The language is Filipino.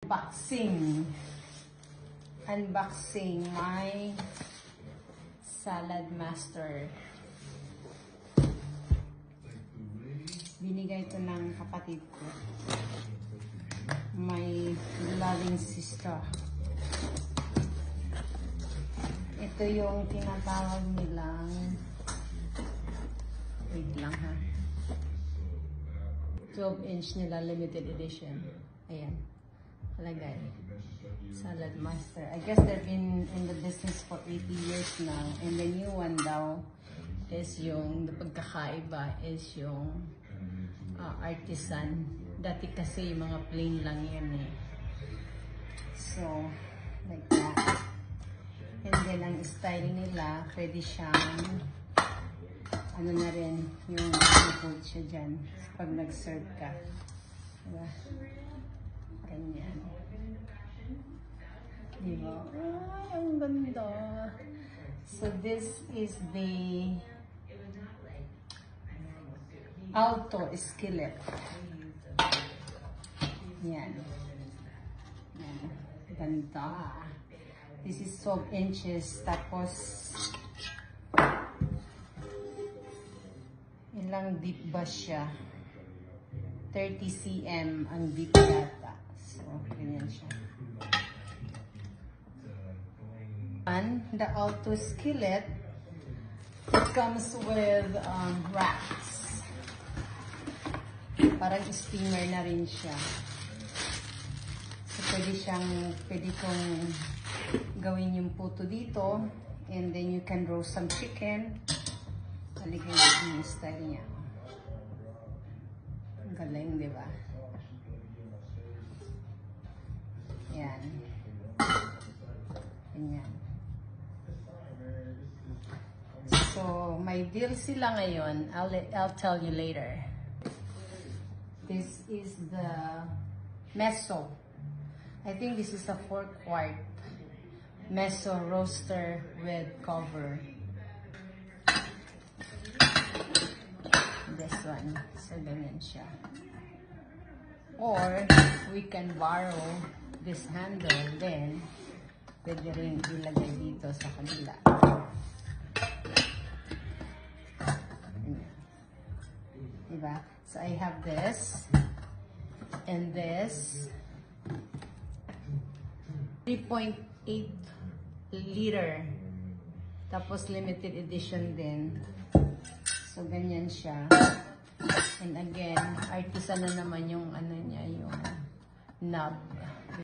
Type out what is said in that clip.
Unboxing my Salad Master. Binigay ito ng kapatid ko. My loving sister. Ito yung tinatawag nilang, wait lang ha, 12-inch nila, limited edition. Ayan, kalagay, Salad Master. I guess they've been in the business for 80 years now. And the new one daw is yung, the pagkakaiba is yung artisan. Dati kasi yung mga plain lang yan eh. So, like that. And then, ang style nila, pwede siyang, ano na rin, yung i-hold siya dyan pag nag-serve ka. Diba? Ganyan. Diba? Ay, ang ganda. So, this is the Alto skillet. Yan. Yan. Ganda. This is 12 inches. Tapos, ilang deep ba siya? 30 cm ang deep yata. So, ganyan siya. And the Alto skillet, it comes with racks. Parang steamer na rin siya. So, pwede kong gawin yung puto dito. And then you can roast some chicken. Haligay yung style niya. Ang galing, di ba? Yan. Ganyan. So, may deal sila ngayon. I'll tell you later. This is the Meso. I think this is a 4-quart Meso roaster with cover. This one. So, ganyan siya. Or, we can borrow this handle, then, pwede rin ilagay dito sa kabila. Diba? So, I have this, and this, 3.8 liter. Tapos, limited edition din. So, ganyan siya. And again, artisan na naman yung ano niya, yung knob.